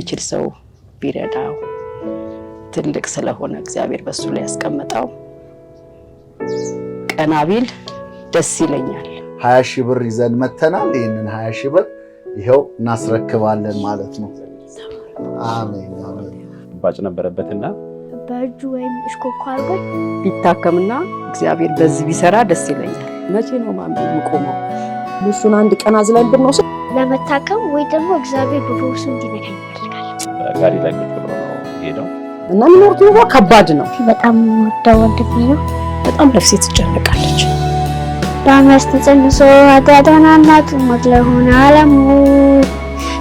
የሚችል ሰው ቢረዳው ትልቅ ስለሆነ እግዚአብሔር በሱ ላይ ያስቀመጠው ቀናቢል ደስ ይለኛል። 20 ሺህ ብር ይዘን መተናል። ይሄንን 20 ሺህ ብር ይሄው እናስረክባለን ማለት ነው። አሜን አሜን። ባጭ ነበረበትና በእጁ ወይም እሽኮኮ አድርጎ ቢታከምና እግዚአብሔር በዚህ ቢሰራ ደስ ይለኛል። መቼ ነው የምቆመው? እሱን አንድ ቀን አዝለን ብንወስድ ለመታከም ወይ ደግሞ እግዚአብሔር በፈውሱ እንዲነካኝ ይፈልጋል። ጋሪ ላይ ቁጭ ብሎ ነው ሄደው እና የሚኖሩት ኑሮ ከባድ ነው። በጣም ወደው ወንድሜ ነው። በጣም ነፍሴ ትጨነቃለች። በአመስ ተጸንሶ አዳዳና እናቱ ሞት ለሆነ ዓለሙ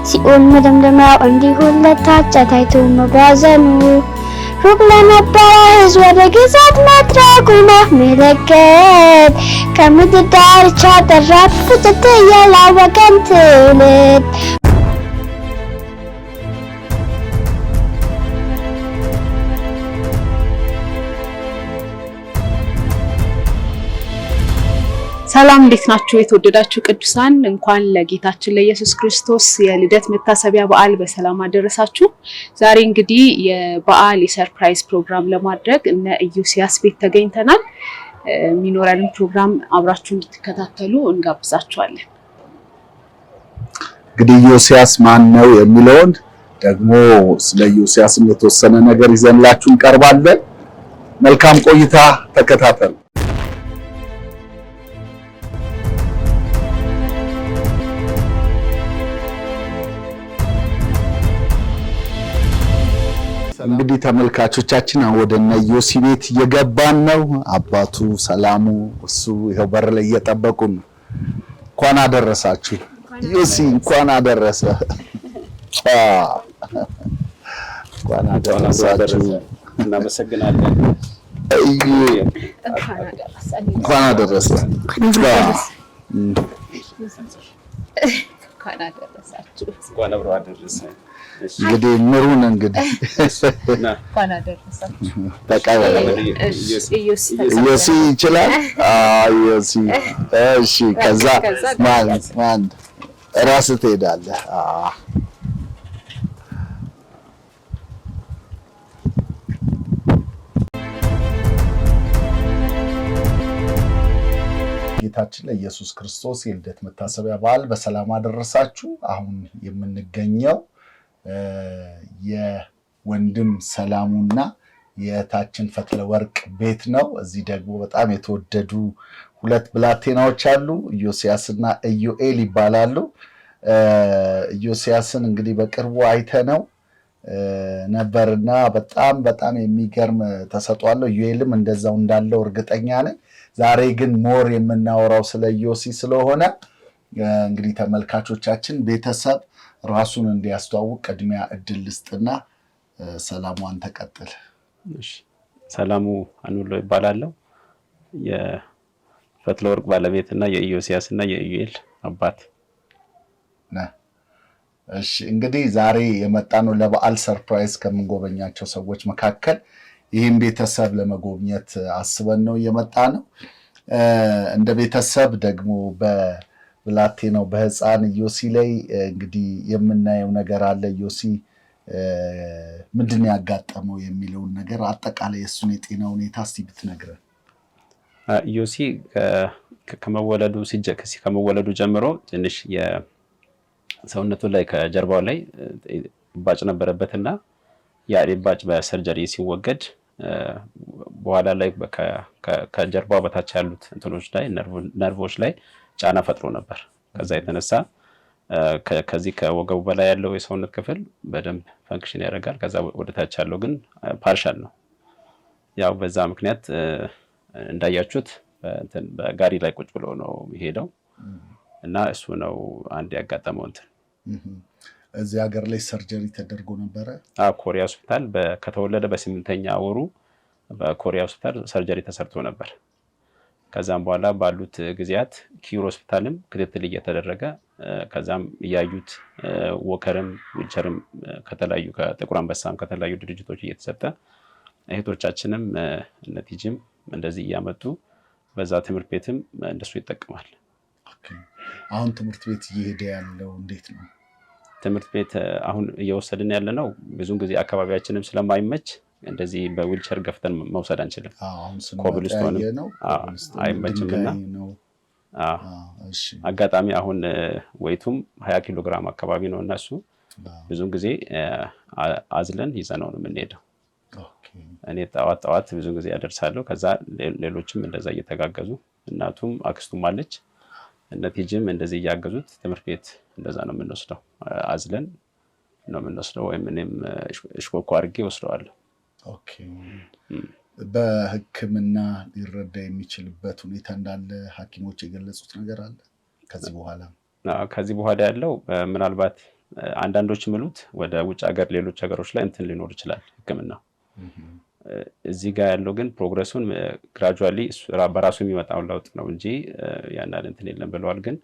ሲኦል መደምደሚያው እንዲሆን ለታጨ ታይቶ መባዘኑ ሩቅ ለነበረ ሕዝብ ወደ ግዛት መድረኩ ማመለከት ከምድር ዳርቻ ጠራት ፍጥጥ ያላወቀን ትውልድ ሰላም እንዴት ናችሁ? የተወደዳችሁ ቅዱሳን እንኳን ለጌታችን ለኢየሱስ ክርስቶስ የልደት መታሰቢያ በዓል በሰላም አደረሳችሁ። ዛሬ እንግዲህ የበዓል የሰርፕራይዝ ፕሮግራም ለማድረግ እነ ኢዮስያስ ቤት ተገኝተናል። የሚኖረንን ፕሮግራም አብራችሁ እንድትከታተሉ እንጋብዛችኋለን። እንግዲህ ኢዮስያስ ማን ነው የሚለውን ደግሞ ስለ ኢዮስያስም የተወሰነ ነገር ይዘንላችሁ እንቀርባለን። መልካም ቆይታ ተከታተሉ። እንግዲህ ተመልካቾቻችን ወደ እነ ኢዮሲ ቤት እየገባን ነው። አባቱ ሰላሙ እሱ ይሄው በር ላይ እየጠበቁን። እንኳን አደረሳችሁ ኢዮሲ፣ እንኳን አደረሰ። እንኳን አደረሳችሁ። እናመሰግናለን። እንኳን አደረሰ። እንኳን አደረሳችሁ። እንኳን አብሮ አደረሰ። እንግዲህ ምሩን እንግዲህ እንኳን አደረሳችሁ። ተቀበለ ኢዮሲ ይችላል። ኢዮሲ እሺ። ከዛ ማን ራስ ትሄዳለህ። ጌታችን ለኢየሱስ ክርስቶስ የልደት መታሰቢያ በዓል በሰላም አደረሳችሁ። አሁን የምንገኘው የወንድም ሰላሙና የታችን ፈትለ ወርቅ ቤት ነው። እዚህ ደግሞ በጣም የተወደዱ ሁለት ብላቴናዎች አሉ። ኢዮስያስና ኢዮኤል ይባላሉ። ኢዮስያስን እንግዲህ በቅርቡ አይተነው ነበርና በጣም የሚገርም ተሰጥቷለሁ። ኢዮኤልም እንደዛው እንዳለው እርግጠኛ ነኝ። ዛሬ ግን ሞር የምናወራው ስለ ኢዮሲ ስለሆነ እንግዲህ ተመልካቾቻችን ቤተሰብ ራሱን እንዲያስተዋውቅ ቅድሚያ እድል ልስጥና ሰላሙን ተቀጥል። እሺ፣ ሰላሙ አንውሎ ይባላልው የፈትለ ወርቅ ባለቤትና የኢዮስያስና የኢዮኤል አባት ነህ። እሺ፣ እንግዲህ ዛሬ የመጣነው ለበዓል ሰርፕራይዝ ከምንጎበኛቸው ሰዎች መካከል ይህን ቤተሰብ ለመጎብኘት አስበን ነው የመጣነው። እንደ ቤተሰብ ደግሞ ብላቴናው በህፃን ኢዮሲ ላይ እንግዲህ የምናየው ነገር አለ። ኢዮሲ ምንድን ያጋጠመው የሚለውን ነገር አጠቃላይ የሱን የጤና ሁኔታ እስቲ ብትነግረን። ኢዮሲ ከመወለዱ ጀምሮ ትንሽ የሰውነቱ ላይ ከጀርባው ላይ ባጭ ነበረበትና ያ ባጭ በሰርጀሪ ሲወገድ በኋላ ላይ ከጀርባው በታች ያሉት እንትኖች ላይ ነርቮች ላይ ጫና ፈጥሮ ነበር። ከዛ የተነሳ ከዚህ ከወገቡ በላይ ያለው የሰውነት ክፍል በደንብ ፈንክሽን ያደርጋል። ከዛ ወደ ታች ያለው ግን ፓርሻል ነው። ያው በዛ ምክንያት እንዳያችሁት በጋሪ ላይ ቁጭ ብሎ ነው የሚሄደው እና እሱ ነው አንድ ያጋጠመው እንትን። እዚህ ሀገር ላይ ሰርጀሪ ተደርጎ ነበረ። ኮሪያ ሆስፒታል ከተወለደ በ8ኛ ወሩ በኮሪያ ሆስፒታል ሰርጀሪ ተሰርቶ ነበር። ከዛም በኋላ ባሉት ጊዜያት ኪሮ ሆስፒታልም ክትትል እየተደረገ ከዛም ያዩት ወከርም ዊልቸርም ከተለያዩ ከጥቁር አንበሳም ከተለያዩ ድርጅቶች እየተሰጠ እህቶቻችንም ነቲጅም እንደዚህ እያመጡ በዛ ትምህርት ቤትም እንደሱ ይጠቀማል። አሁን ትምህርት ቤት እየሄደ ያለው እንዴት ነው? ትምህርት ቤት አሁን እየወሰድን ያለ ነው። ብዙውን ጊዜ አካባቢያችንም ስለማይመች እንደዚህ በዊልቸር ገፍተን መውሰድ አንችልም። ኮብልስቶን አይመችምና አጋጣሚ አሁን ወይቱም 20 ኪሎ ግራም አካባቢ ነው እና እሱ ብዙውን ጊዜ አዝለን ይዘነው ነው የምንሄደው። እኔ ጠዋት ብዙውን ጊዜ ያደርሳለሁ። ከዛ ሌሎችም እንደዛ እየተጋገዙ እናቱም አክስቱም አለች እነቲጅም እንደዚህ እያገዙት ትምህርት ቤት እንደዛ ነው የምንወስደው። አዝለን ነው የምንወስደው ወይም እኔም እሽኮኮ አድርጌ ወስደዋለሁ። ኦኬ። በሕክምና ሊረዳ የሚችልበት ሁኔታ እንዳለ ሐኪሞች የገለጹት ነገር አለ ከዚህ በኋላ ያለው ምናልባት አንዳንዶች ምሉት ወደ ውጭ ሀገር ሌሎች ሀገሮች ላይ እንትን ሊኖር ይችላል ሕክምናው። እዚህ ጋር ያለው ግን ፕሮግረሱን ግራጁዋሊ በራሱ የሚመጣው ለውጥ ነው እንጂ ያን ያህል እንትን የለም ብለዋል። ግን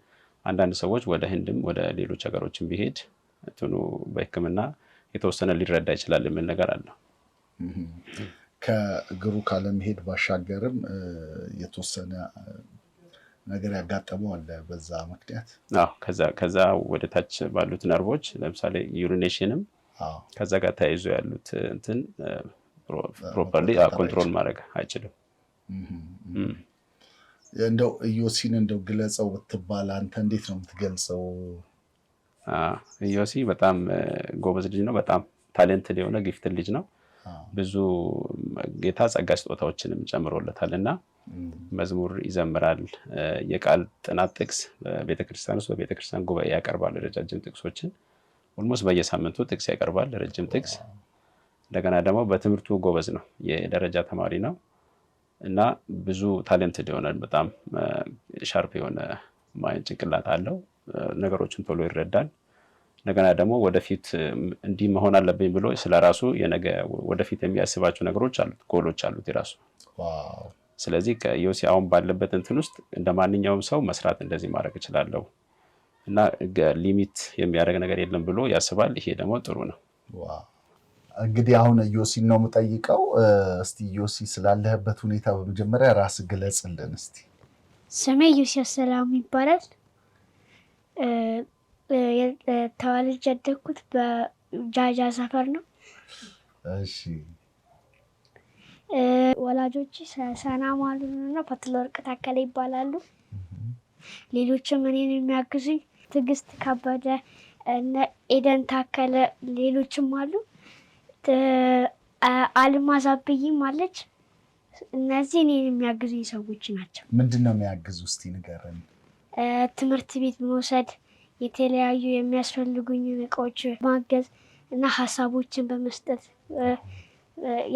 አንዳንድ ሰዎች ወደ ህንድም ወደ ሌሎች ሀገሮችም ቢሄድ እንትኑ በሕክምና የተወሰነ ሊረዳ ይችላል የሚል ነገር አለ። ከእግሩ ካለመሄድ ባሻገርም የተወሰነ ነገር ያጋጠመው አለ በዛ ምክንያት። ከዛ ወደ ታች ባሉት ነርቮች ለምሳሌ ዩሪኔሽንም ከዛ ጋር ተያይዞ ያሉት እንትን ፕሮፐርሊ ኮንትሮል ማድረግ አይችልም። እንደው ኢዮሲን እንደው ግለጸው ብትባል አንተ እንዴት ነው የምትገልጸው? ኢዮሲ በጣም ጎበዝ ልጅ ነው። በጣም ታሌንትድ የሆነ ጊፍትድ ልጅ ነው። ብዙ ጌታ ጸጋ ስጦታዎችንም ጨምሮለታል እና መዝሙር ይዘምራል። የቃል ጥናት ጥቅስ በቤተክርስቲያን ውስጥ በቤተክርስቲያን ጉባኤ ያቀርባል። ረጃጅም ጥቅሶችን ኦልሞስት በየሳምንቱ ጥቅስ ያቀርባል፣ ረጅም ጥቅስ። እንደገና ደግሞ በትምህርቱ ጎበዝ ነው። የደረጃ ተማሪ ነው እና ብዙ ታሌንትድ የሆነ በጣም ሻርፕ የሆነ ጭንቅላት አለው። ነገሮችን ቶሎ ይረዳል። እንደገና ደግሞ ወደፊት እንዲህ መሆን አለብኝ ብሎ ስለራሱ የነገ ወደፊት የሚያስባቸው ነገሮች አሉት፣ ጎሎች አሉት የራሱ። ስለዚህ ከዮሲ አሁን ባለበት እንትን ውስጥ እንደ ማንኛውም ሰው መስራት እንደዚህ ማድረግ እችላለሁ እና ሊሚት የሚያደርግ ነገር የለም ብሎ ያስባል። ይሄ ደግሞ ጥሩ ነው። እንግዲህ አሁን ዮሲን ነው የምጠይቀው። እስቲ ዮሲ ስላለህበት ሁኔታ በመጀመሪያ ራስ ግለጽልን እስቲ። ስሜ ዮሲ ሰላም ይባላል። ተወልጄ ያደግኩት በጃጃ ሰፈር ነው። እሺ። ወላጆቼ ሰላም አሉና ፈትለወርቅ ታከለ ይባላሉ። ሌሎችም እኔን የሚያግዙኝ ትዕግስት ከበደ፣ ኤደን ታከለ፣ ሌሎችም አሉ። አልማዝ አብይም አለች። እነዚህ እኔን የሚያግዙኝ ሰዎች ናቸው። ምንድን ነው የሚያግዙ እስቲ ንገረን። ትምህርት ቤት መውሰድ፣ የተለያዩ የሚያስፈልጉኝ እቃዎች ማገዝ እና ሀሳቦችን በመስጠት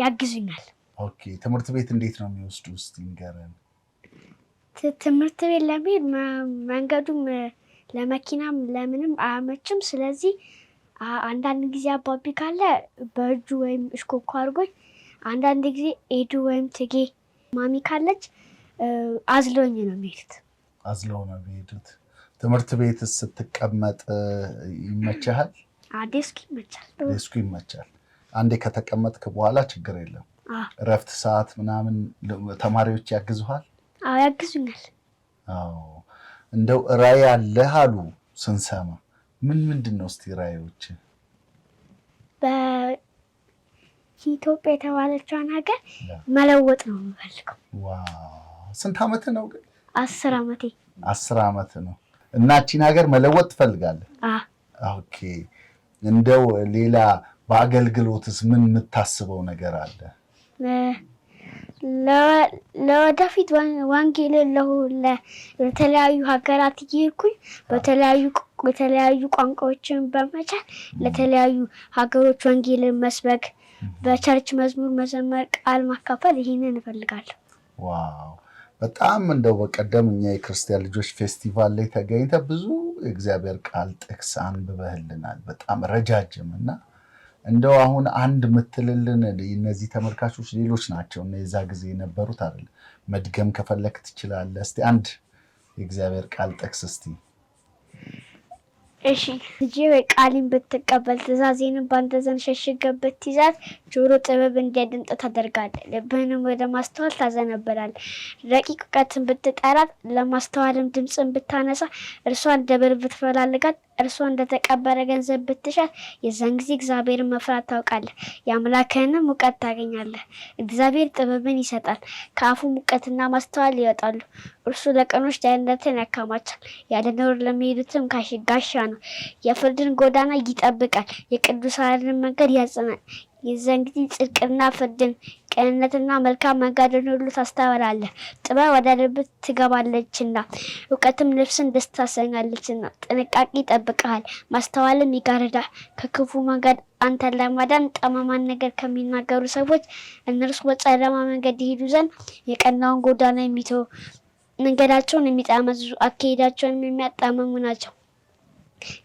ያግዙኛል። ኦኬ። ትምህርት ቤት እንዴት ነው የሚወስዱ እስቲ ንገረን። ትምህርት ቤት ለመሄድ መንገዱም ለመኪናም ለምንም አያመችም። ስለዚህ አንዳንድ ጊዜ አባቢ ካለ በእጁ ወይም እሽኮኮ አድርጎኝ፣ አንዳንድ ጊዜ ኤዱ ወይም ትጌ ማሚ ካለች አዝለውኝ ነው የሚሄዱት። አዝለው ነው የሚሄዱት። ትምህርት ቤት ስትቀመጥ ይመችሃል? ዴስኩ ይመቻል። ዴስኩ ይመቻል። አንዴ ከተቀመጥክ በኋላ ችግር የለም። እረፍት ሰዓት ምናምን ተማሪዎች ያግዙሃል? አዎ ያግዙኛል። አዎ። እንደው ራዕይ አለህ አሉ ስንሰማ። ምንድን ነው እስቲ ራዕዮች? በኢትዮጵያ የተባለችውን ሀገር መለወጥ ነው የምፈልገው። ዋው። ስንት ዓመት ነው ግን? 10 ዓመቴ። 10 ዓመት ነው። እናቺን ሀገር መለወጥ ትፈልጋለህ? ኦኬ። እንደው ሌላ በአገልግሎትስ ምን የምታስበው ነገር አለ? ለወደፊት ወንጌል ለተለያዩ ሀገራት እየሄድኩኝ በተለያዩ ቋንቋዎችን በመቻል ለተለያዩ ሀገሮች ወንጌልን መስበክ፣ በቸርች መዝሙር መዘመር፣ ቃል ማካፈል፣ ይሄንን እፈልጋለሁ። ዋው። በጣም እንደው በቀደም እኛ የክርስቲያን ልጆች ፌስቲቫል ላይ ተገኝተ ብዙ የእግዚአብሔር ቃል ጥቅስ አንብበህልናል፣ በጣም ረጃጅም እና እንደው አሁን አንድ ምትልልን እነዚህ ተመልካቾች ሌሎች ናቸው እና የዛ ጊዜ የነበሩት አይደል፣ መድገም ከፈለክ ትችላለህ። እስቲ አንድ የእግዚአብሔር ቃል ጥቅስ እስቲ። እሺ ልጄ ወይ ቃሌን ብትቀበል ትእዛዜንም በአንተ ዘንድ ሸሽገህ ብትይዛት ጆሮ ጥበብ እንዲያደምጥ ታደርጋለህ፣ ልብህንም ወደ ማስተዋል ታዘነብላለህ። ረቂቅ እውቀትን ብትጠራት ለማስተዋልም ድምፅን ብታነሳ እርሷን እንደ ብር ብትፈላልጋት እርሷ እንደተቀበረ ገንዘብ ብትሻት የዛን ጊዜ እግዚአብሔርን መፍራት ታውቃለህ፣ የአምላክህንም እውቀት ታገኛለህ። እግዚአብሔር ጥበብን ይሰጣል፣ ከአፉም እውቀትና ማስተዋል ይወጣሉ። እርሱ ለቀኖች ደህንነትን ያከማቻል፣ ያለ ነውር ለሚሄዱትም ጋሻ ነው። የፍርድን ጎዳና ይጠብቃል፣ የቅዱሳንን መንገድ ያጸናል። የዛን ጊዜ ጽድቅና ፍርድን ቅንነትና መልካም መንገድን ሁሉ ታስተውላለህ። ጥበብ ወደ ልብህ ትገባለችና እውቀትም ነፍስን ደስ ታሰኛለችና። ጥንቃቄ ይጠብቅሃል፣ ማስተዋልም ይጋርዳል። ከክፉ መንገድ አንተን ለማዳን ጠማማን ነገር ከሚናገሩ ሰዎች እነርሱ በጨለማ መንገድ ይሄዱ ዘንድ የቀናውን ጎዳና የሚተው መንገዳቸውን የሚጠመዝዙ አካሄዳቸውን የሚያጣምሙ ናቸው።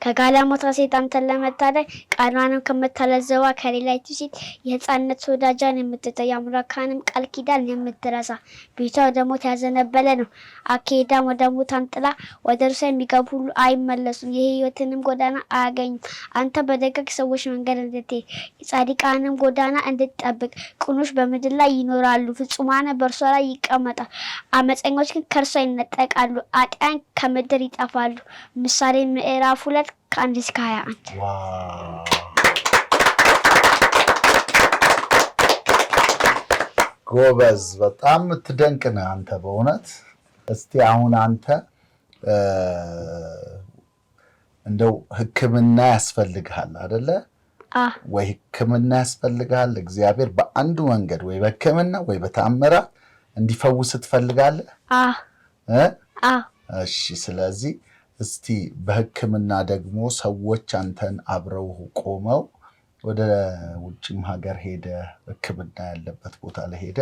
ከጋለሞታ ሴት አንተን ለመታደግ ቃሏንም ከምታለዘዋ ከሌላይቱ ሴት የሕፃንነት ወዳጇን የምትተው የአምላክንም ቃል ኪዳን የምትረሳ ቤቷ ወደ ሞት ያዘነበለ ነው። አካሄዳም ወደ ሙታን ጥላ ወደ እርሷ የሚገቡ ሁሉ አይመለሱም፣ የሕይወትንም ጎዳና አያገኙም። አንተ በደጋግ ሰዎች መንገድ እንድትሄድ የጻድቃንም ጎዳና እንድትጠብቅ ቅኖች በምድር ላይ ይኖራሉ፣ ፍጹማን በእርሷ ላይ ይቀመጣል። አመፀኞች ግን ከእርሷ ይነጠቃሉ፣ ኃጥአን ከምድር ይጠፋሉ። ምሳሌ ምዕራፍ 2 ከ1-21 ጎበዝ፣ በጣም የምትደንቅ ነህ አንተ በእውነት። እስቲ አሁን አንተ እንደው ሕክምና ያስፈልግሃል አይደለ? ወይ ሕክምና ያስፈልግሃል። እግዚአብሔር በአንዱ መንገድ ወይ በሕክምና ወይ በተአምራት እንዲፈውስ ትፈልጋለህ? እሺ፣ ስለዚህ እስቲ በሕክምና ደግሞ ሰዎች አንተን አብረው ቆመው ወደ ውጭም ሀገር ሄደ ሕክምና ያለበት ቦታ ላይ ሄደ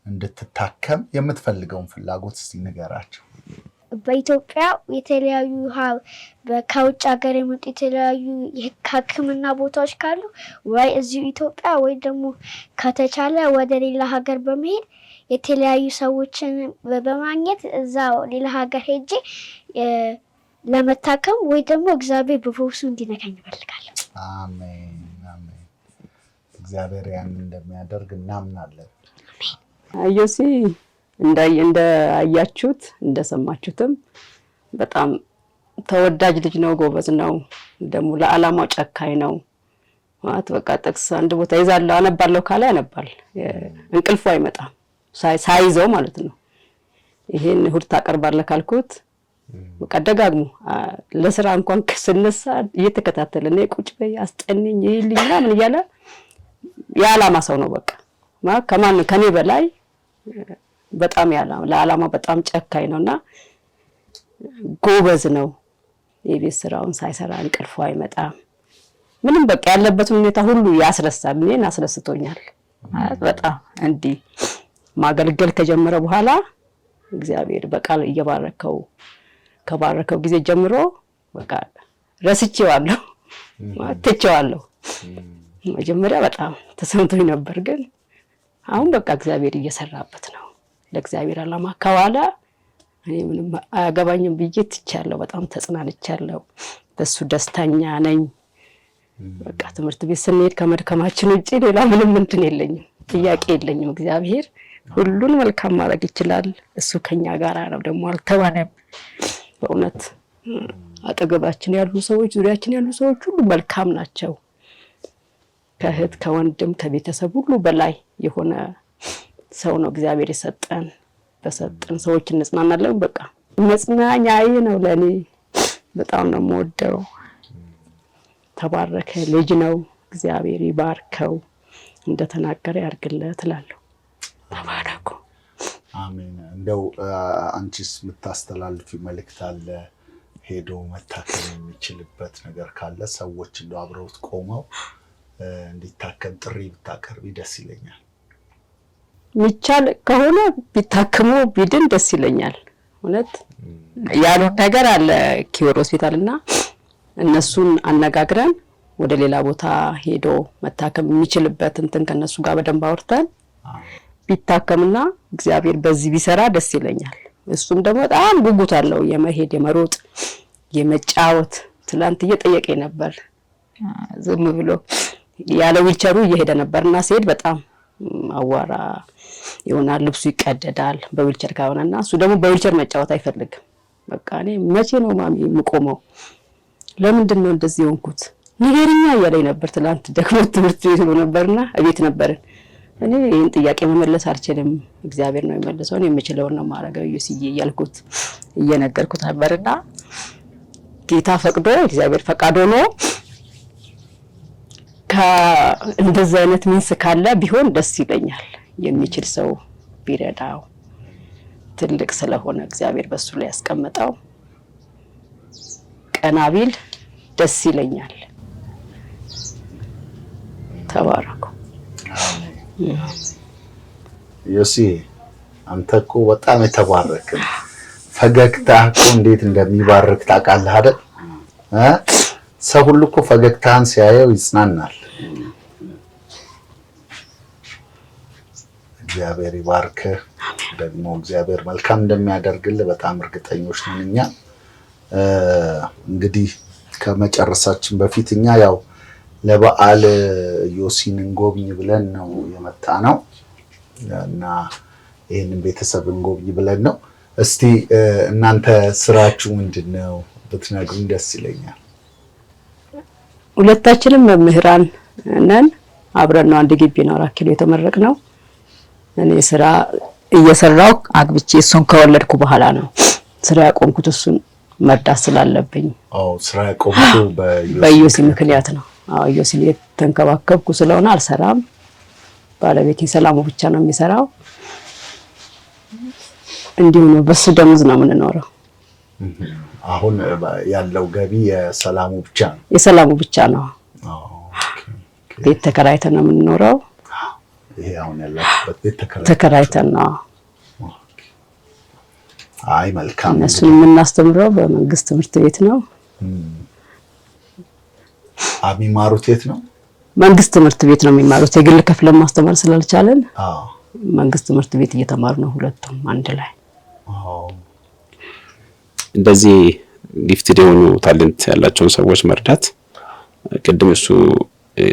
እንድትታከም የምትፈልገውን ፍላጎት እስቲ ንገራቸው። በኢትዮጵያ የተለያዩ ከውጭ ሀገር የመጡ የተለያዩ የሕክምና ቦታዎች ካሉ ወይ እዚሁ ኢትዮጵያ ወይ ደግሞ ከተቻለ ወደ ሌላ ሀገር በመሄድ የተለያዩ ሰዎችን በማግኘት እዛ ሌላ ሀገር ሄጄ ለመታከም ወይ ደግሞ እግዚአብሔር በፈውሱ እንዲነካኝ እፈልጋለሁ። አሜን አሜን። እግዚአብሔር ያን እንደሚያደርግ እናምናለን። አዮሲ እንዳያችሁት እንደሰማችሁትም በጣም ተወዳጅ ልጅ ነው፣ ጎበዝ ነው፣ ደግሞ ለዓላማው ጨካኝ ነው። ማለት በቃ ጥቅስ አንድ ቦታ ይዛለሁ አነባለሁ ካለ ያነባል፣ እንቅልፉ አይመጣም ሳይዘው ማለት ነው። ይሄን እሑድ ታቀርባለህ ካልኩት በቃ ደጋግሞ ለስራ እንኳን ስነሳ እየተከታተለ ነው። ቁጭ በይ አስጠንኝ ይልኝ ምናምን እያለ የዓላማ ሰው ነው። በቃ ከማን ከኔ በላይ በጣም ለዓላማ በጣም ጨካኝ ነውና ጎበዝ ነው። የቤት ስራውን ሳይሰራ እንቅልፉ አይመጣም። ምንም በቃ ያለበትን ሁኔታ ሁሉ ያስረሳል። እኔን አስረስቶኛል። በጣም እንዲህ ማገልገል ከጀመረ በኋላ እግዚአብሔር በቃል ከባረከው ጊዜ ጀምሮ በቃ ረስቼዋለሁ፣ ትቼዋለሁ። መጀመሪያ በጣም ተሰምቶኝ ነበር፣ ግን አሁን በቃ እግዚአብሔር እየሰራበት ነው። ለእግዚአብሔር ዓላማ ከዋለ እኔ ምንም አያገባኝም ብዬ ትቻለሁ። በጣም ተጽናንቻለሁ። በሱ ደስተኛ ነኝ። በቃ ትምህርት ቤት ስንሄድ ከመድከማችን ውጪ ሌላ ምንም እንትን የለኝም፣ ጥያቄ የለኝም። እግዚአብሔር ሁሉን መልካም ማድረግ ይችላል። እሱ ከኛ ጋር ነው፣ ደግሞ አልተዋንም። በእውነት አጠገባችን ያሉ ሰዎች፣ ዙሪያችን ያሉ ሰዎች ሁሉ መልካም ናቸው። ከእህት ከወንድም ከቤተሰብ ሁሉ በላይ የሆነ ሰው ነው እግዚአብሔር የሰጠን። በሰጠን ሰዎች እንጽናናለን። በቃ መጽናኛዬ ነው ለኔ። በጣም ነው የምወደው። ተባረከ ልጅ ነው። እግዚአብሔር ይባርከው፣ እንደተናገረ ያርግለት እላለሁ። ተባረኩ። አሜን። እንደው አንቺስ የምታስተላልፊ መልእክት አለ? ሄዶ መታከም የሚችልበት ነገር ካለ ሰዎች እንደው አብረውት ቆመው እንዲታከም ጥሪ ብታቀርቢ ደስ ይለኛል። ሚቻል ከሆነ ቢታከሙ ቢድን ደስ ይለኛል። እውነት ያሉት ነገር አለ ኪዮር ሆስፒታልና እነሱን አነጋግረን ወደ ሌላ ቦታ ሄዶ መታከም የሚችልበት እንትን ከነሱ ጋር በደንብ አውርተን ቢታከምና እግዚአብሔር በዚህ ቢሰራ ደስ ይለኛል። እሱም ደግሞ በጣም ጉጉት አለው የመሄድ የመሮጥ የመጫወት ትላንት እየጠየቀኝ ነበር ዝም ብሎ ያለ ዊልቸሩ እየሄደ ነበርና ሲሄድ በጣም አዋራ ይሆናል፣ ልብሱ ይቀደዳል በዊልቸር ካሆነና እሱ ደግሞ በዊልቸር መጫወት አይፈልግም። በቃ እኔ መቼ ነው ማሚ የምቆመው? ለምንድን ነው እንደዚህ የሆንኩት? ንገሪኛ እያለኝ ነበር። ትላንት ደግሞ ትምህርት ቤት ነበርና እቤት ነበርን። እኔ ይህን ጥያቄ መመለስ አልችልም፣ እግዚአብሔር ነው የሚመልሰው፣ እኔ የምችለውን ነው ማረገው ኢየሱስዬ እያልኩት እየነገርኩት ነበርና ጌታ ፈቅዶ እግዚአብሔር ፈቃዶ ነው እንደዚህ አይነት ሚንስ ካለ ቢሆን ደስ ይለኛል። የሚችል ሰው ቢረዳው ትልቅ ስለሆነ እግዚአብሔር በሱ ላይ ያስቀምጠው ቀናቢል ደስ ይለኛል። ተባረኩ። ዮሲ አንተ እኮ በጣም የተባረክ ፈገግታ እኮ እንዴት እንደሚባርክ ታውቃለህ አይደል? ሰው ሁሉ እኮ ፈገግታን ሲያየው ይጽናናል። እግዚአብሔር ይባርክ። ደግሞ እግዚአብሔር መልካም እንደሚያደርግልህ በጣም እርግጠኞች ነን እኛ። እንግዲህ ከመጨረሳችን በፊት እኛ ያው ለበዓል ዮሲን እንጎብኝ ብለን ነው የመጣ ነው እና ይሄንን ቤተሰብ እንጎብኝ ብለን ነው። እስቲ እናንተ ስራችሁ ምንድነው ብትነግሩኝ ደስ ይለኛል። ሁለታችንም መምህራን ነን። አብረን ነው አንድ ግቢ ነው 4 ኪሎ የተመረቅነው። እኔ ስራ እየሰራው አግብቼ እሱን ከወለድኩ በኋላ ነው ስራ ያቆምኩት፣ እሱን መርዳት ስላለብኝ። ስራ ያቆምኩ በዮሲ ምክንያት ነው። ዮሲን የተንከባከብኩ ስለሆነ አልሰራም። ባለቤቴ ሰላሙ ብቻ ነው የሚሰራው። እንዲሁ ነው፣ በሱ ደሞዝ ነው የምንኖረው። አሁን ያለው ገቢ የሰላሙ ብቻ ነው? የሰላሙ ብቻ ነው። ቤት ተከራይተን ነው የምንኖረው። ይሄ አሁን ያለበት ቤት ተከራይተን ነው። አይ መልካም። እነሱን የምናስተምረው በመንግስት ትምህርት ቤት ነው። የሚማሩት የት ነው? መንግስት ትምህርት ቤት ነው የሚማሩት። የግል ከፍለን ማስተማር ስላልቻለን መንግስት ትምህርት ቤት እየተማሩ ነው ሁለቱም አንድ ላይ። እንደዚህ ጊፍትድ የሆኑ ታለንት ያላቸውን ሰዎች መርዳት ቅድም እሱ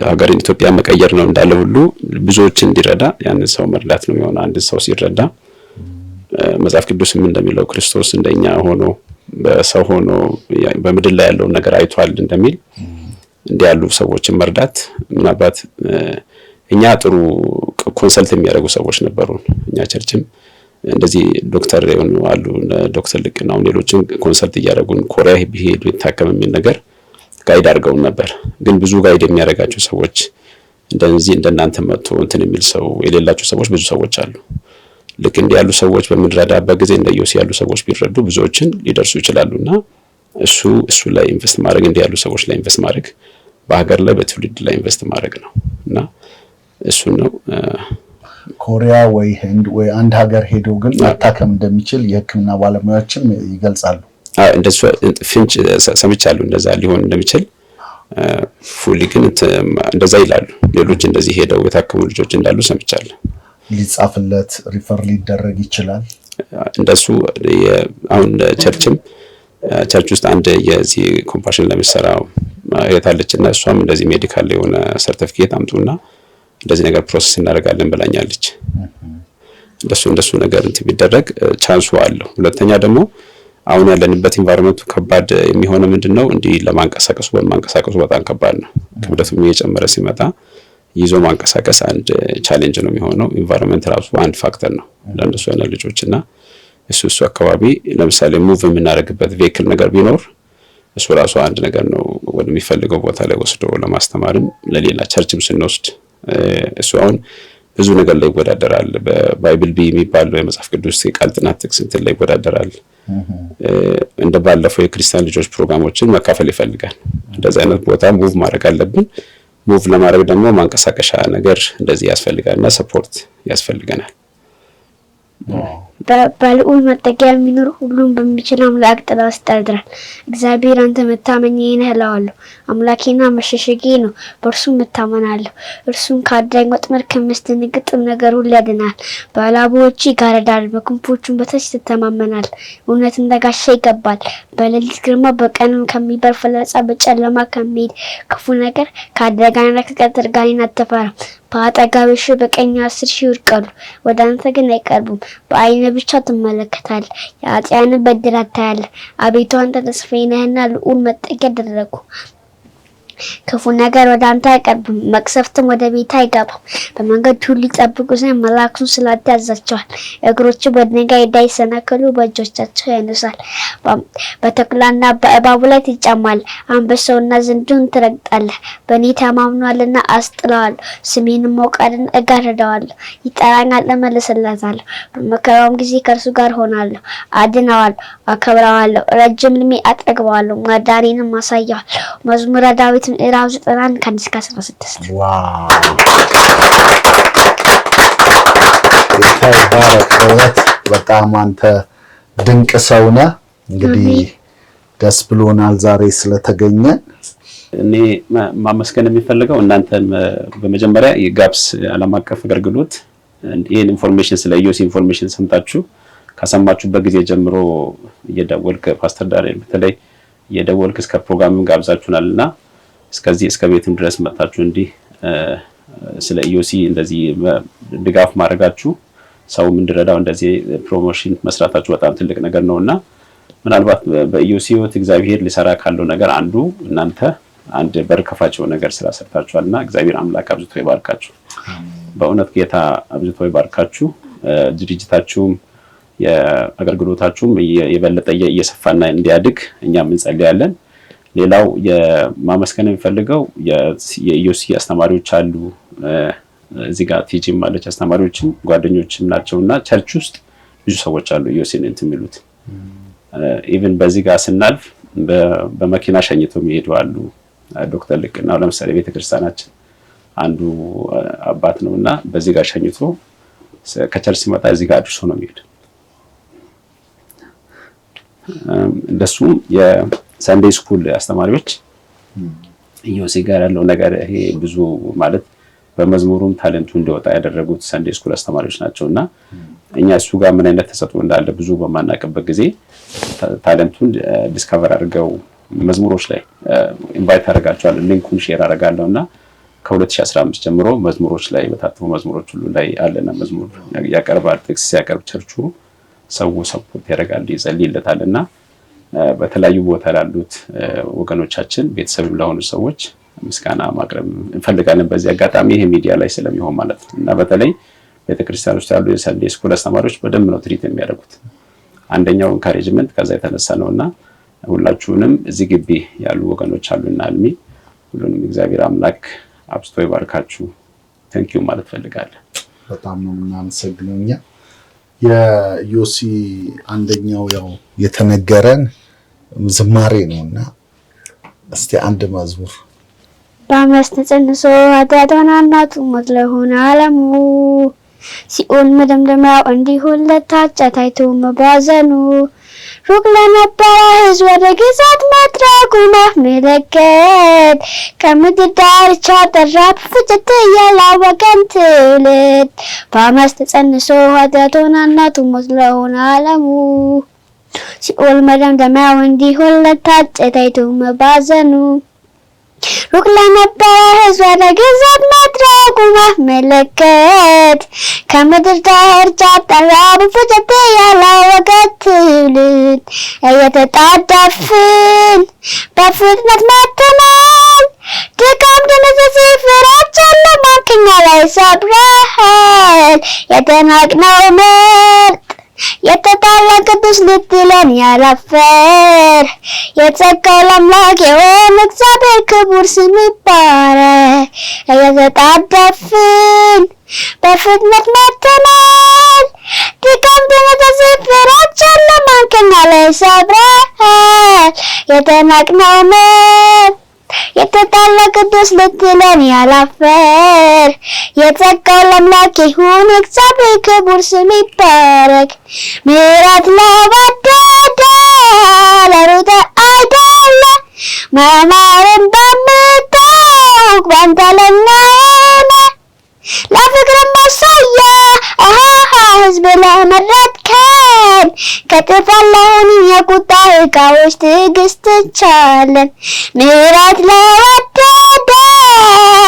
ሀገርን ኢትዮጵያ መቀየር ነው እንዳለ ሁሉ ብዙዎችን እንዲረዳ ያንን ሰው መርዳት ነው የሚሆነው። አንድ ሰው ሲረዳ መጽሐፍ ቅዱስም እንደሚለው ክርስቶስ እንደኛ ሆኖ በሰው ሆኖ በምድር ላይ ያለውን ነገር አይቷል እንደሚል እንዲህ ያሉ ሰዎችን መርዳት። ምናልባት እኛ ጥሩ ኮንሰልት የሚያደርጉ ሰዎች ነበሩን። እኛ ቸርችም እንደዚህ ዶክተር የሆኑ አሉ፣ ዶክተር ልቅናው ሌሎችን ኮንሰልት እያደረጉን ኮሪያ ቢሄዱ ይታከም የሚል ነገር ጋይድ አድርገውን ነበር። ግን ብዙ ጋይድ የሚያደርጋቸው ሰዎች እንደዚህ እንደናንተ መጥቶ እንትን የሚል ሰው የሌላቸው ሰዎች ብዙ ሰዎች አሉ። ልክ እንዲህ ያሉ ሰዎች በምንረዳበት ጊዜ እንደ ዮሲ ያሉ ሰዎች ቢረዱ ብዙዎችን ሊደርሱ ይችላሉና እሱ ላይ ኢንቨስት ማድረግ እንዲህ ያሉ ሰዎች ላይ ኢንቨስት ማድረግ በሀገር ላይ በትውልድ ላይ ኢንቨስት ማድረግ ነው እና እሱ ነው። ኮሪያ ወይ ህንድ ወይ አንድ ሀገር ሄዶ ግን መታከም እንደሚችል የሕክምና ባለሙያዎችም ይገልጻሉ። እንደሱ ፍንጭ ሰምቻለሁ እንደዛ ሊሆን እንደሚችል ፉሊ ግን እንደዛ ይላሉ። ሌሎች እንደዚህ ሄደው የታከሙ ልጆች እንዳሉ ሰምቻለሁ። ሊጻፍለት ሪፈር ሊደረግ ይችላል እንደሱ። አሁን ቸርች ውስጥ አንድ የዚህ ኮምፓሽን ለሚሰራው የታለችና እሷም እንደዚህ ሜዲካል የሆነ ሰርቲፊኬት አምጡና እንደዚህ ነገር ፕሮሰስ እናደርጋለን ብላኛለች። እንደሱ ነገር እንትን ቢደረግ ቻንሱ አለው። ሁለተኛ ደግሞ አሁን ያለንበት ኢንቫይሮመንቱ ከባድ የሚሆነው ምንድነው እንዲህ ለማንቀሳቀሱ በጣም ከባድ ነው። ክብደቱም እየጨመረ ሲመጣ ይዞ ማንቀሳቀስ አንድ ቻሌንጅ ነው የሚሆነው። ኢንቫይሮመንት ራሱ አንድ ፋክተር ነው ለእነሱ አይነት ልጆችና እሱ አካባቢ ለምሳሌ ሙቭ የምናደርግበት ቬሂክል ነገር ቢኖር እሱ ራሱ አንድ ነገር ነው ወደሚፈልገው ቦታ ላይ ወስዶ ለማስተማርም ለሌላ ቸርችም ስንወስድ እሱ አሁን ብዙ ነገር ላይ ይወዳደራል። በባይብል ቢ የሚባለው የመጽሐፍ ቅዱስ የቃል ጥናት ጥቅስ እንትን ላይ ይወዳደራል። እንደ ባለፈው የክርስቲያን ልጆች ፕሮግራሞችን መካፈል ይፈልጋል። እንደዚህ አይነት ቦታ ሙቭ ማድረግ አለብን። ሙቭ ለማድረግ ደግሞ ማንቀሳቀሻ ነገር እንደዚህ ያስፈልጋልና ሰፖርት ያስፈልገናል። በልዑል መጠጊያ የሚኖር ሁሉን በሚችል አምላክ ጥላ ውስጥ ያድራል። እግዚአብሔር አንተ መታመኛዬ ነህ እለዋለሁ። አምላኬና መሸሸጊያዬ ነው፣ በእርሱም እታመናለሁ። እርሱን ከአዳኝ ወጥመድ ከሚያስደነግጥም ነገር ሁሉ ያድናል። በላባዎቹ ይጋርዳል፣ በክንፎቹም በታች ትተማመናል። እውነት እንደ ጋሻ ይገባል። በሌሊት ግርማ፣ በቀንም ከሚበር ፍላጻ፣ በጨለማ ከሚሄድ ክፉ ነገር፣ ከአደጋና ከቀትር ጋኔን አትፈራም። በአጠገብህ ሺህ በቀኝ 10,000 ይወድቃሉ፣ ወደ አንተ ግን አይቀርቡም። በዓይንህ ብቻ ትመለከታለህ፣ የኃጥአንን በድል አታያለህ። አቤቱ አንተ ተስፋዬ ነህና ልዑል መጠጊያ አደረግሁ። ክፉ ነገር ወደ አንተ አይቀርብም፣ መቅሰፍትም ወደ ቤት አይገባም። በመንገድ ሁሉ ይጠብቁ ዘንድ መላእክቱን ስላንተ ያዛቸዋል። እግሮች በድንጋይ እንዳይሰናከሉ በእጆቻቸው ያነሳል። በተኩላና በእባቡ ላይ ትጫማለህ፣ አንበሳውና ዝንቡን ትረግጣለህ። በእኔ ተማምኗልና አስጥለዋለሁ፣ ስሜንም አውቃልና እጋርደዋለሁ። ይጠራኛል፣ እመልስለታለሁ። በመከራውም ጊዜ ከእርሱ ጋር ሆናለሁ፣ አድነዋለሁ፣ አከብረዋለሁ። ረጅም ዕድሜ አጠግበዋለሁ፣ ማዳኔንም አሳየዋለሁ። መዝሙረ ዳዊት ምዕራፍ 91 ከ1-16። ዋው በእውነት በጣም አንተ ድንቅ ሰው ነህ። እንግዲህ ደስ ብሎናል ዛሬ ስለተገኘ። እኔ ማመስገን የሚፈልገው እናንተን በመጀመሪያ የጋፕስ ዓለም አቀፍ አገልግሎት ይሄን ኢንፎርሜሽን ስለ ኢዮሲ ኢንፎርሜሽን ሰምታችሁ ከሰማችሁበት ጊዜ ጀምሮ እየደወልክ ፓስተር ዳንኤል በተለይ እየደወልክ እስከ ፕሮግራሙን ጋብዛችሁናልና እስከዚህ እስከ ቤትም ድረስ መጣችሁ እንዲህ ስለ ኢዮሲ እንደዚህ ድጋፍ ማድረጋችሁ ሰውም እንዲረዳው እንደዚህ ፕሮሞሽን መስራታችሁ በጣም ትልቅ ነገር ነውና ምናልባት በኢዮሲ ህይወት እግዚአብሔር ሊሰራ ካለው ነገር አንዱ እናንተ አንድ በር ከፋቸው ነገር ስላሰርታችኋልና እግዚአብሔር አምላክ አብዝቶ ይባርካችሁ። በእውነት ጌታ አብዝቶ ይባርካችሁ። ድርጅታችሁም የአገልግሎታችሁም የበለጠ እየሰፋና እንዲያድግ እኛም እንጸልያለን። ሌላው የማመስገን የሚፈልገው የኢዮሲ አስተማሪዎች አሉ እዚህ ጋር ቲጂም ማለች አስተማሪዎችም ጓደኞችም ናቸውና ቸርች ውስጥ ብዙ ሰዎች አሉ ኢዮሲን እንትን የሚሉት ኢቭን በዚህ ጋር ስናልፍ በመኪና ሸኝተው የሚሄዱ አሉ። ዶክተር ልቅናው ለምሳሌ ቤተክርስቲያናችን አንዱ አባት ነውና በዚህ ጋር ሸኝቶ ከቸርች ሲመጣ እዚህ ጋር አድርሶ ነው የሚሄድ። እንደሱም የሰንዴይ ስኩል አስተማሪዎች ኢዮሲ ጋር ያለው ነገር ይሄ ብዙ ማለት በመዝሙሩም ታለንቱ እንዲወጣ ያደረጉት ሰንዴይ ስኩል አስተማሪዎች ናቸውና እኛ እሱ ጋር ምን አይነት ተሰጥኦ እንዳለ ብዙ በማናቀበት ጊዜ ታለንቱን ዲስከቨር አድርገው መዝሙሮች ላይ ኢንቫይት አደርጋቸዋለሁ፣ ሊንኩን ሼር አደርጋለሁና ከ2015 ጀምሮ መዝሙሮች ላይ በታተሙ መዝሙሮች ሁሉ ላይ አለና መዝሙር ያቀርባል። ጥቅስ ሲያቀርብ ቸርቹ ሰው ሰፖርት ያደርጋል፣ ይጸልይለታልና በተለያዩ ቦታ ላሉት ወገኖቻችን ቤተሰብም ለሆኑ ሰዎች ምስጋና ማቅረብ እንፈልጋለን በዚህ አጋጣሚ ይሄ ሚዲያ ላይ ስለሚሆን ማለት ነው። እና በተለይ ቤተክርስቲያን ውስጥ ያሉ የሰንዴይ ስኩል አስተማሪዎች በደንብ ነው ትሪት የሚያደርጉት። አንደኛው ኢንካሬጅመንት ከዛ የተነሳ ነውና ሁላችሁንም እዚህ ግቢ ያሉ ወገኖች አሉና አልሚ ሁሉንም እግዚአብሔር አምላክ አብዝቶ ይባርካችሁ። ቴንኪዩ ማለት ፈልጋለሁ። በጣም ነው እናመሰግነው። እኛ የኢዮሲ አንደኛው ያው የተነገረን ዝማሬ ነውና እስቲ አንድ መዝሙር በአመፅ ተጸንሶ ኃጢአቷን እናቱ ሞት ለሆነ ዓለሙ ሲኦል መደምደሚያው እንዲሆንለት ታጨ ታይቶ መባዘኑ ሩቅ ለነበረ ሕዝብ ወደ ግዛት መድረኩ ማመለከት ከምድር ዳርቻ ጠራ ፍጭት ያላወቀን ትውልድ በአመፅ ተጸንሶ ኃጢአቷን እናቱ ሞት ለሆነ ዓለሙ ሲኦል መደምደሚያው እንዲሆንለት ታጨ ታይቶ መባዘኑ ሩቅ ለነበረ ሕዝብ ወደ ግዛት መድረኩ ማመለከት ከምድር ዳርቻ ጠራ ፍጭት ያላወቀን ትውልድ እየተጣደፍን በፍጥነት መጥተናል። ድካም ድንዝዝ ፍራቻን ለማንከኛ ላይ ሰብረሃል። የተናቅነው ምርጥ የተጣለ ቅዱስ ልትለን ያላፈር የጸጋው አምላክ የሆነ እግዚአብሔር ክቡር ስም ይባረክ። እየተጣደፍን በፍጥነት መጥተናል። ድካም ድንዝዝ ፍራቻን ለማንከኛ ላይ ሰብረሃል። የተናቅነው ምርጥ ታለ ቅዱስ ልትለን ያላፈር የጸጋው ለአምላክ ይሁን እግዚአብሔር ክቡር ስም ይባረክ። ምሕረት ለወደደ ለሩት አይደለ መማርን በምታውቅ ባንተ ለኛ ሆነ ለፍቅር ማሳያ ህዝብ ለመረጥከን ከጥፋት ለሆኑ የቁጣ ዕቃዎች ትዕግስት ቻለን። ምሕረት ለወደደ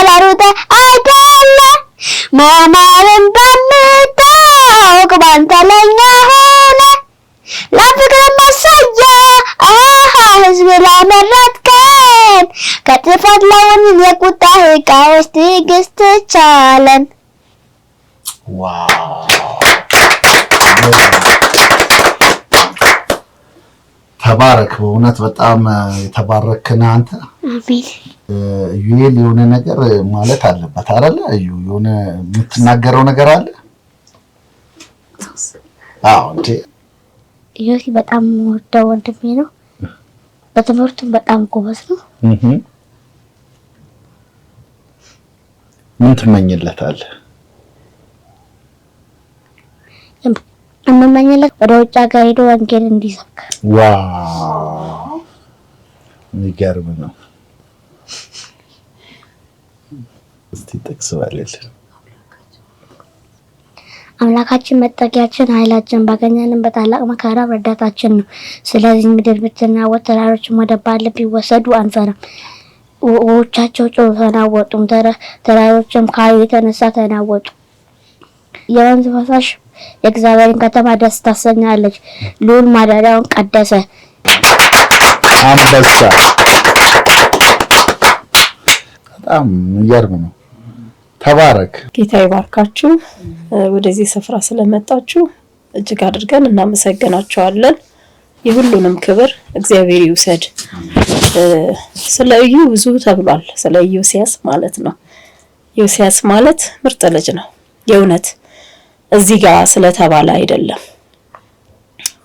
ለሩት አይደለ መማርን በምታውቅ ባንተ ለኛ ሆነ ለፍቅር ማሳያ ህዝብ ለመረጥከን ከጥፋት ለሆኑ የቁጣ ዕቃዎች ትዕግስት ቻለን። ዋው ተባረክ። በእውነት በጣም የተባረክና አንተ አሜን። ዩኤል የሆነ ነገር ማለት አለበት አይደለ? የሆነ የምትናገረው ነገር አለ? አዎ እንዴ ዮሲ በጣም ወደው ወንድሜ ነው። በትምህርቱም በጣም ጎበዝ ነው። ምን ትመኝለታለህ? እመመኝለት ወደ ውጭ ሀገር ሄዶ ወንጌል እንዲሰብክ። ዋው የሚገርም ነው። እስቲ ጥቅስ በልልን። አምላካችን መጠጊያችን፣ ኃይላችን፣ ባገኘንም በታላቅ መከራ ረዳታችን ነው። ስለዚህ ምድር ብትናወጥ ተራሮችም ወደ ባሕር ቢወሰዱ አንፈራም። ውኆቻቸው ጮኹ ተናወጡም፣ ተራሮችም ከኃይሉ የተነሳ ተናወጡ። የወንዝ ፈሳሽ የእግዚአብሔርን ከተማ ደስ ታሰኛለች። ልዑል ማደሪያውን ቀደሰ። አንበሳ በጣም የሚገርም ነው። ተባረክ። ጌታ ይባርካችሁ። ወደዚህ ስፍራ ስለመጣችሁ እጅግ አድርገን እናመሰግናችኋለን። የሁሉንም ክብር እግዚአብሔር ይውሰድ። ስለ እዩ ብዙ ተብሏል። ስለ ዮስያስ ማለት ነው። ዮስያስ ማለት ምርጥ ልጅ ነው። የእውነት እዚህ ጋር ስለተባለ አይደለም።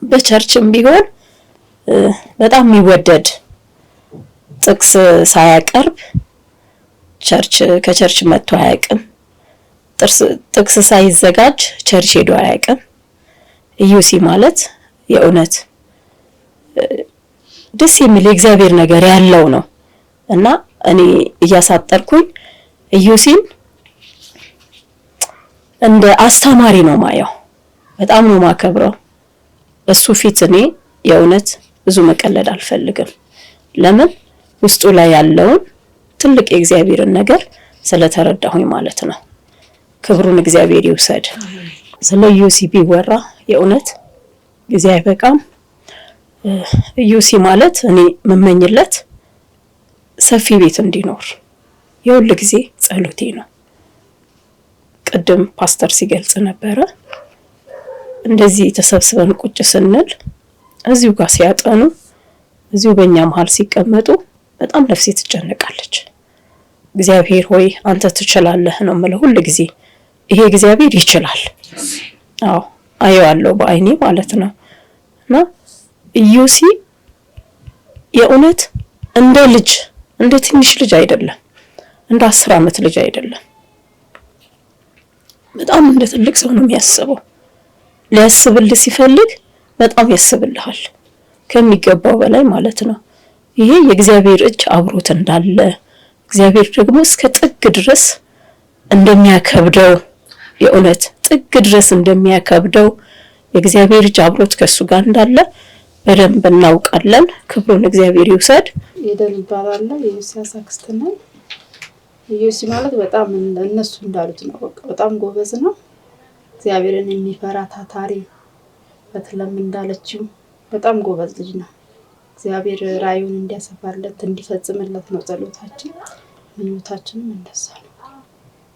በቸርችም ቢሆን በጣም የሚወደድ ጥቅስ ሳያቀርብ ከቸርች መጥቶ አያውቅም። ጥቅስ ሳይዘጋጅ ቸርች ሄዶ አያውቅም። ኢዩሲ ማለት የእውነት ደስ የሚል የእግዚአብሔር ነገር ያለው ነው እና እኔ እያሳጠርኩኝ ኢዩሲን እንደ አስተማሪ ነው ማየው። በጣም ነው ማከብረው። እሱ ፊት እኔ የእውነት ብዙ መቀለድ አልፈልግም። ለምን ውስጡ ላይ ያለውን ትልቅ የእግዚአብሔርን ነገር ስለተረዳሁኝ ማለት ነው። ክብሩን እግዚአብሔር ይውሰድ። ስለ ኢዩሲ ቢወራ የእውነት ጊዜ አይበቃም። ኢዩሲ ማለት እኔ መመኝለት ሰፊ ቤት እንዲኖር የሁሉ ጊዜ ጸሎቴ ነው። ቅድም ፓስተር ሲገልጽ ነበረ። እንደዚህ ተሰብስበን ቁጭ ስንል እዚሁ ጋር ሲያጠኑ እዚሁ በእኛ መሀል ሲቀመጡ በጣም ነፍሴ ትጨነቃለች። እግዚአብሔር ሆይ አንተ ትችላለህ ነው የምለው ሁሉ ጊዜ። ይሄ እግዚአብሔር ይችላል። አዎ አየዋለሁ በአይኔ ማለት ነው። እና ኢዩሲ የእውነት እንደ ልጅ እንደ ትንሽ ልጅ አይደለም፣ እንደ 10 ዓመት ልጅ አይደለም። በጣም እንደ ትልቅ ሰው ነው የሚያስበው። ሊያስብልህ ሲፈልግ በጣም ያስብልሃል ከሚገባው በላይ ማለት ነው። ይሄ የእግዚአብሔር እጅ አብሮት እንዳለ እግዚአብሔር ደግሞ እስከ ጥግ ድረስ እንደሚያከብደው የእውነት ጥግ ድረስ እንደሚያከብደው የእግዚአብሔር እጅ አብሮት ከሱ ጋር እንዳለ በደንብ እናውቃለን። ክብሩን እግዚአብሔር ይውሰድ። ኤደን ይባላል። የዮስያስ አክስት ነኝ። ኢዩሲ ማለት በጣም እነሱ እንዳሉት ነው። በጣም ጎበዝ ነው። እግዚአብሔርን የሚፈራ ታታሪ፣ በተለም እንዳለችው በጣም ጎበዝ ልጅ ነው። እግዚአብሔር ራእዩን እንዲያሰፋለት እንዲፈጽምለት ነው ጸሎታችን፣ ምኞታችንም እንደዛ ነው።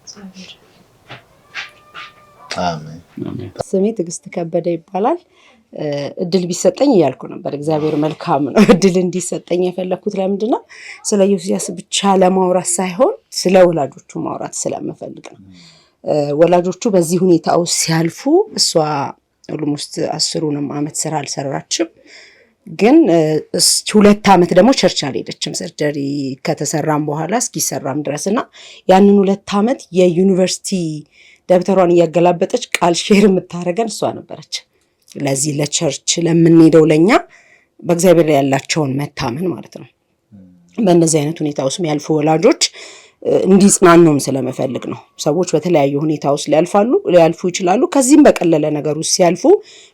እግዚአብሔር አሜን። ስሜ ትዕግስት ከበደ ይባላል። እድል ቢሰጠኝ እያልኩ ነበር። እግዚአብሔር መልካም ነው። እድል እንዲሰጠኝ የፈለኩት ለምንድን ነው? ስለ ዮስያስ ብቻ ለማውራት ሳይሆን ስለ ወላጆቹ ማውራት ስለምፈልግ ነው። ወላጆቹ በዚህ ሁኔታ ውስጥ ሲያልፉ እሷ ኦልሞስት 10 ዓመት ስራ አልሰራችም። ግን 2 ዓመት ደግሞ ቸርች አልሄደችም ሰርጀሪ ከተሰራም በኋላ እስኪሰራም ድረስና ያንን 2 ዓመት የዩኒቨርሲቲ ደብተሯን እያገላበጠች ቃል ሼር የምታደርገን እሷ ነበረች። ለዚህ ለቸርች ለምንሄደው ለኛ በእግዚአብሔር ላይ ያላቸውን መታመን ማለት ነው። በእነዚህ አይነት ሁኔታ ውስጥ ያልፉ ወላጆች እንዲጽናኑም ስለመፈልግ ነው። ሰዎች በተለያዩ ሁኔታ ውስጥ ሊያልፉ ይችላሉ። ከዚህም በቀለለ ነገር ውስጥ ሲያልፉ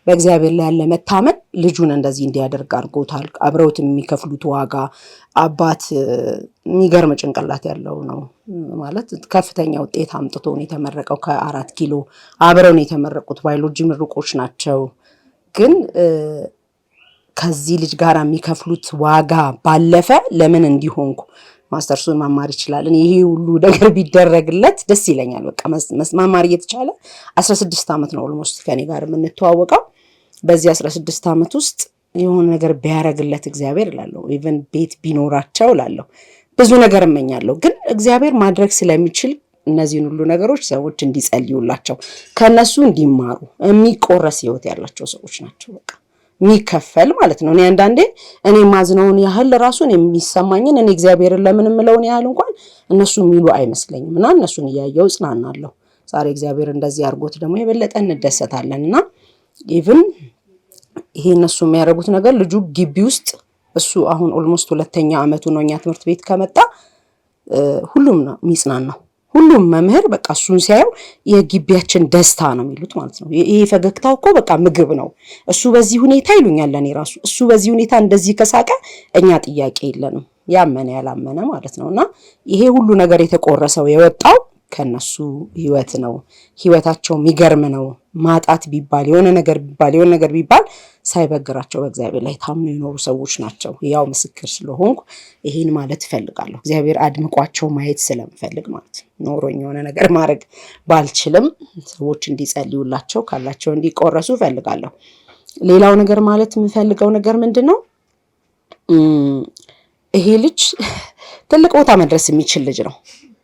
በእግዚአብሔር ላይ ያለ መታመን ልጁን እንደዚህ እንዲያደርግ አድርጎታል። አብረውት የሚከፍሉት ዋጋ አባት የሚገርም ጭንቅላት ያለው ነው ማለት ከፍተኛ ውጤት አምጥቶ ነው የተመረቀው። ከ4 ኪሎ አብረው ነው የተመረቁት። ባዮሎጂ ምሩቆች ናቸው። ግን ከዚህ ልጅ ጋር የሚከፍሉት ዋጋ ባለፈ ለምን እንዲሆንኩ ማስተርሱን መማር ይችላል። ይሄ ሁሉ ነገር ቢደረግለት ደስ ይለኛል። በቃ መማር እየተቻለ 16 ዓመት ነው ኦልሞስት ከኔ ጋር የምንተዋወቀው። በዚህ 16 ዓመት ውስጥ የሆነ ነገር ቢያረግለት እግዚአብሔር እላለሁ። ኢቭን ቤት ቢኖራቸው እላለሁ። ብዙ ነገር እመኛለሁ። ግን እግዚአብሔር ማድረግ ስለሚችል እነዚህን ሁሉ ነገሮች ሰዎች እንዲጸልዩላቸው ከነሱ እንዲማሩ የሚቆረስ ህይወት ያላቸው ሰዎች ናቸው። በቃ የሚከፈል ማለት ነው። እኔ አንዳንዴ እኔ ማዝነውን ያህል ራሱን የሚሰማኝን እኔ እግዚአብሔርን ለምን ምለውን ያህል እንኳን እነሱ የሚሉ አይመስለኝም እና እነሱን እያየው ጽናናለሁ። ዛሬ እግዚአብሔር እንደዚህ አድርጎት ደግሞ የበለጠ እንደሰታለንና ኢቭን ይሄ እነሱ የሚያደርጉት ነገር ልጁ ግቢ ውስጥ እሱ አሁን ኦልሞስት 2ኛ ዓመቱ ነው እኛ ትምህርት ቤት ከመጣ ሁሉም ነው የሚጽናናው። ሁሉም መምህር በቃ እሱን ሲያየው የግቢያችን ደስታ ነው የሚሉት ማለት ነው። ይሄ ፈገግታው እኮ በቃ ምግብ ነው። እሱ በዚህ ሁኔታ ይሉኛል ለኔ ራሱ እሱ በዚህ ሁኔታ እንደዚህ ከሳቀ እኛ ጥያቄ የለንም። ያመነ ያላመነ ማለት ነውና ይሄ ሁሉ ነገር የተቆረሰው የወጣው ከነሱ ህይወት ነው። ህይወታቸው የሚገርም ነው። ማጣት ቢባል የሆነ ነገር ቢባል ሳይበግራቸው በእግዚአብሔር ላይ ታምነው የኖሩ ሰዎች ናቸው። ያው ምስክር ስለሆንኩ ይሄን ማለት እፈልጋለሁ። እግዚአብሔር አድምቋቸው ማየት ስለምፈልግ ማለት ነው። ኖሮኝ የሆነ ነገር ማድረግ ባልችልም ሰዎች እንዲጸልዩላቸው ካላቸው እንዲቆረሱ እፈልጋለሁ። ሌላው ነገር ማለት የምፈልገው ነገር ምንድነው? ይሄ ልጅ ትልቅ ቦታ መድረስ የሚችል ልጅ ነው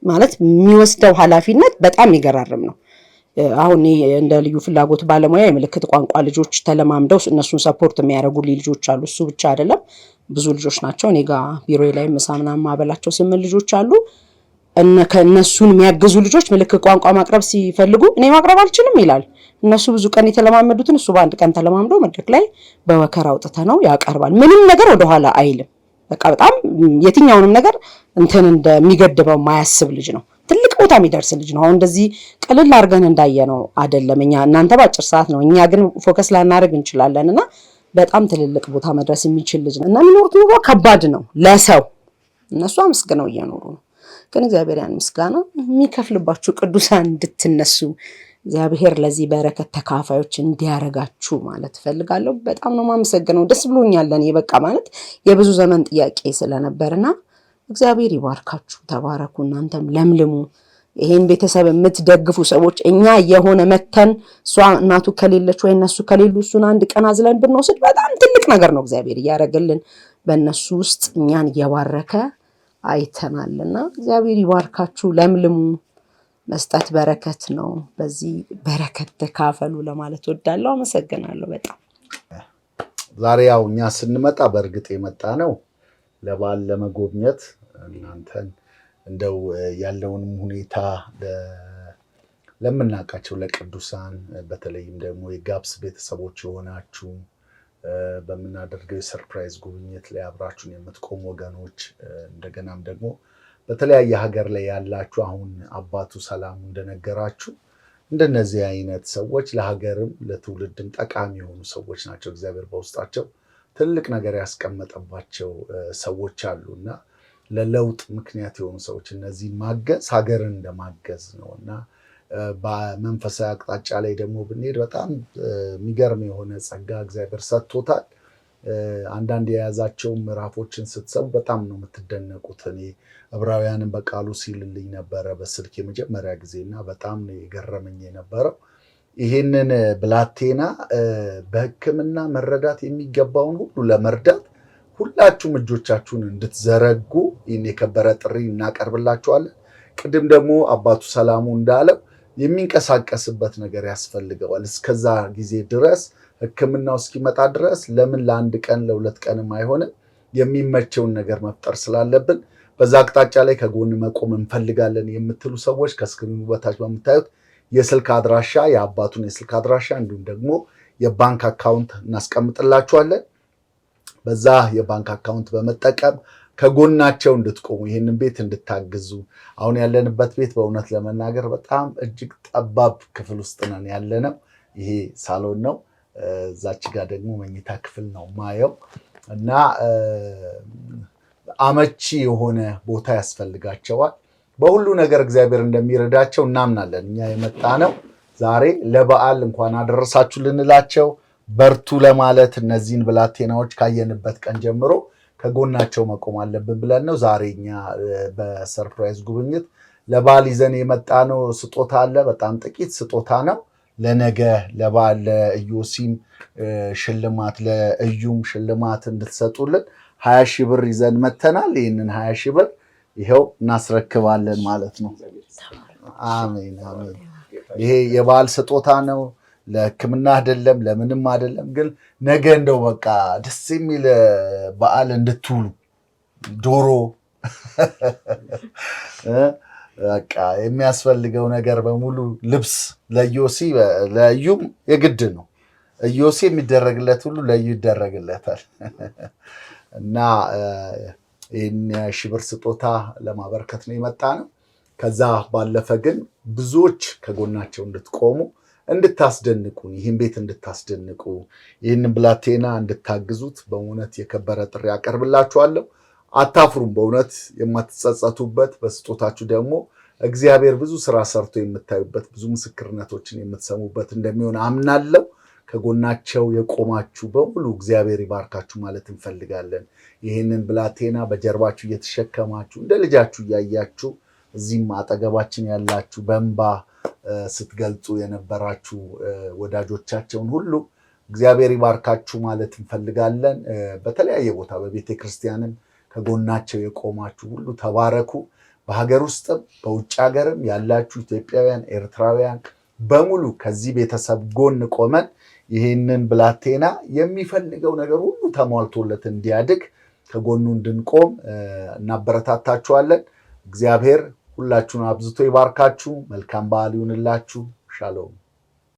ማለት የሚወስደው ኃላፊነት በጣም ይገራርም ነው። አሁን እንደ ልዩ ፍላጎት ባለሙያ የምልክት ቋንቋ ልጆች ተለማምደው እነሱን ሰፖርት የሚያደርጉ ልጆች አሉ። እሱ ብቻ አይደለም፣ ብዙ ልጆች ናቸው። እኔ ጋር ቢሮ ላይ ምሳምና ማበላቸው 8 ልጆች አሉ። ከእነሱን የሚያግዙ ልጆች ምልክት ቋንቋ ማቅረብ ሲፈልጉ እኔ ማቅረብ አልችልም ይላል። እነሱ ብዙ ቀን የተለማመዱትን እሱ በአንድ ቀን ተለማምደው መድረክ ላይ በወከር አውጥተ ነው ያቀርባል። ምንም ነገር ወደኋላ አይልም። በቃ በጣም የትኛውንም ነገር እንትን እንደሚገድበው ማያስብ ልጅ ነው። ትልቅ ቦታ የሚደርስ ልጅ ነው። አሁን እንደዚህ ቀለል አድርገን እንዳየነው አይደለም። እናንተ በአጭር ሰዓት ነው፣ እኛ ግን ፎከስ ላናደርግ እንችላለንና በጣም ትልልቅ ቦታ መድረስ የሚችል ልጅ ነው እና የሚኖሩት ኑሮ ከባድ ነው ለሰው። እነሱ አመስግነው እየኖሩ ነው። ግን እግዚአብሔር ያን ምስጋና የሚከፍልባችሁ ቅዱሳን እንድትነሱ እግዚአብሔር ለዚህ በረከት ተካፋዮች እንዲያረጋችሁ ማለት ፈልጋለሁ። በጣም ነው ማመሰግነው። ደስ ብሎኛል። እኔ በቃ ማለት የብዙ ዘመን ጥያቄ ስለነበርና እግዚአብሔር ይባርካችሁ። ተባረኩ። እናንተም ለምልሙ። ይሄን ቤተሰብ የምትደግፉ ሰዎች እኛ የሆነ መተን እሷ እናቱ ከሌለች ወይ እነሱ ከሌሉ እሱን አንድ ቀን አዝለን ብንወስድ በጣም ትልቅ ነገር ነው እግዚአብሔር እያረገልን በእነሱ ውስጥ እኛን እየባረከ አይተናልና እግዚአብሔር ይባርካችሁ። ለምልሙ። መስጠት በረከት ነው። በዚህ በረከት ተካፈሉ ለማለት ወዳለሁ። አመሰግናለሁ በጣም። ዛሬ ያው እኛ ስንመጣ በእርግጥ የመጣ ነው ለበዓል ለመጎብኘት እናንተን እንደው ያለውንም ሁኔታ ለምናውቃቸው ለቅዱሳን በተለይም ደግሞ የጋብስ ቤተሰቦች የሆናችሁ በምናደርገው የሰርፕራይዝ ጉብኝት ላይ አብራችሁን የምትቆሙ ወገኖች እንደገናም ደግሞ በተለያየ ሀገር ላይ ያላችሁ አሁን አባቱ ሰላሙ እንደነገራችሁ እንደነዚህ አይነት ሰዎች ለሀገርም ለትውልድም ጠቃሚ የሆኑ ሰዎች ናቸው። እግዚአብሔር በውስጣቸው ትልቅ ነገር ያስቀመጠባቸው ሰዎች አሉና ለለውጥ ምክንያት የሆኑ ሰዎች እነዚህ ማገዝ ሀገርን እንደማገዝ ነውና በመንፈሳዊ አቅጣጫ ላይ ደግሞ ብንሄድ በጣም የሚገርም የሆነ ጸጋ እግዚአብሔር ሰጥቶታል። አንዳንድ የያዛቸው ምዕራፎችን ስትሰሙ በጣም ነው የምትደነቁት። እኔ ዕብራውያንን በቃሉ ሲልልኝ ነበረ በስልክ የመጀመሪያ ጊዜና በጣም ነው የገረመኝ የነበረው። ይሄንን ብላቴና በሕክምና መረዳት የሚገባውን ሁሉ ለመርዳት ሁላችሁም እጆቻችሁን እንድትዘረጉ ይህን የከበረ ጥሪ እናቀርብላችኋለን። ቅድም ደግሞ አባቱ ሰላሙ እንዳለው የሚንቀሳቀስበት ነገር ያስፈልገዋል። እስከዛ ጊዜ ድረስ ሕክምናው እስኪመጣ ድረስ ለምን ለአንድ ቀን ለሁለት ቀንም አይሆንም? የሚመቸውን ነገር መፍጠር ስላለብን በዛ አቅጣጫ ላይ ከጎን መቆም እንፈልጋለን የምትሉ ሰዎች ከስክሪኑ በታች በምታዩት የስልክ አድራሻ የአባቱን የስልክ አድራሻ እንዲሁም ደግሞ የባንክ አካውንት እናስቀምጥላችኋለን። በዛ የባንክ አካውንት በመጠቀም ከጎናቸው እንድትቆሙ ይህንን ቤት እንድታግዙ። አሁን ያለንበት ቤት በእውነት ለመናገር በጣም እጅግ ጠባብ ክፍል ውስጥ ነን ያለነው። ይሄ ሳሎን ነው፣ እዛች ጋር ደግሞ መኝታ ክፍል ነው ማየው እና አመቺ የሆነ ቦታ ያስፈልጋቸዋል። በሁሉ ነገር እግዚአብሔር እንደሚረዳቸው እናምናለን። እኛ የመጣ ነው ዛሬ ለበዓል እንኳን አደረሳችሁ ልንላቸው በርቱ ለማለት እነዚህን ብላቴናዎች ካየንበት ቀን ጀምሮ ከጎናቸው መቆም አለብን ብለን ነው። ዛሬ እኛ በሰርፕራይዝ ጉብኝት ለበዓል ይዘን የመጣ ነው ስጦታ አለ። በጣም ጥቂት ስጦታ ነው። ለነገ ለበዓል ለኢዮሲም ሽልማት ለእዩም ሽልማት እንድትሰጡልን 20 ሺህ ብር ይዘን መተናል። ይህንን 20 ሺህ ብር ይኸው እናስረክባለን ማለት ነው። አሜን አሜን። ይሄ የበዓል ስጦታ ነው። ለሕክምና አይደለም ለምንም አይደለም። ግን ነገ እንደው በቃ ደስ የሚል በዓል እንድትውሉ ዶሮ በቃ የሚያስፈልገው ነገር በሙሉ ልብስ ለዮሲ ለዩም የግድ ነው። ዮሲ የሚደረግለት ሁሉ ለዩ ይደረግለታል እና ይህን ሺህ ብር ስጦታ ለማበርከት ነው የመጣ ነው። ከዛ ባለፈ ግን ብዙዎች ከጎናቸው እንድትቆሙ እንድታስደንቁን ይህን ቤት እንድታስደንቁ ይህንን ብላቴና እንድታግዙት በእውነት የከበረ ጥሪ አቀርብላችኋለሁ። አታፍሩም። በእውነት የማትጸጸቱበት በስጦታችሁ ደግሞ እግዚአብሔር ብዙ ስራ ሰርቶ የምታዩበት ብዙ ምስክርነቶችን የምትሰሙበት እንደሚሆን አምናለሁ። ከጎናቸው የቆማችሁ በሙሉ እግዚአብሔር ይባርካችሁ ማለት እንፈልጋለን። ይህንን ብላቴና በጀርባችሁ እየተሸከማችሁ እንደ ልጃችሁ እያያችሁ እዚህም አጠገባችን ያላችሁ በእንባ ስትገልጹ የነበራችሁ ወዳጆቻቸውን ሁሉ እግዚአብሔር ይባርካችሁ ማለት እንፈልጋለን። በተለያየ ቦታ በቤተ ክርስቲያንም ከጎናቸው የቆማችሁ ሁሉ ተባረኩ። በሀገር ውስጥም በውጭ ሀገርም ያላችሁ ኢትዮጵያውያን፣ ኤርትራውያን በሙሉ ከዚህ ቤተሰብ ጎን ቆመን ይህንን ብላቴና የሚፈልገው ነገር ሁሉ ተሟልቶለት እንዲያድግ ከጎኑ እንድንቆም እናበረታታችኋለን። እግዚአብሔር ሁላችሁን አብዝቶ ይባርካችሁ። መልካም በዓል ይሁንላችሁ። ሻሎም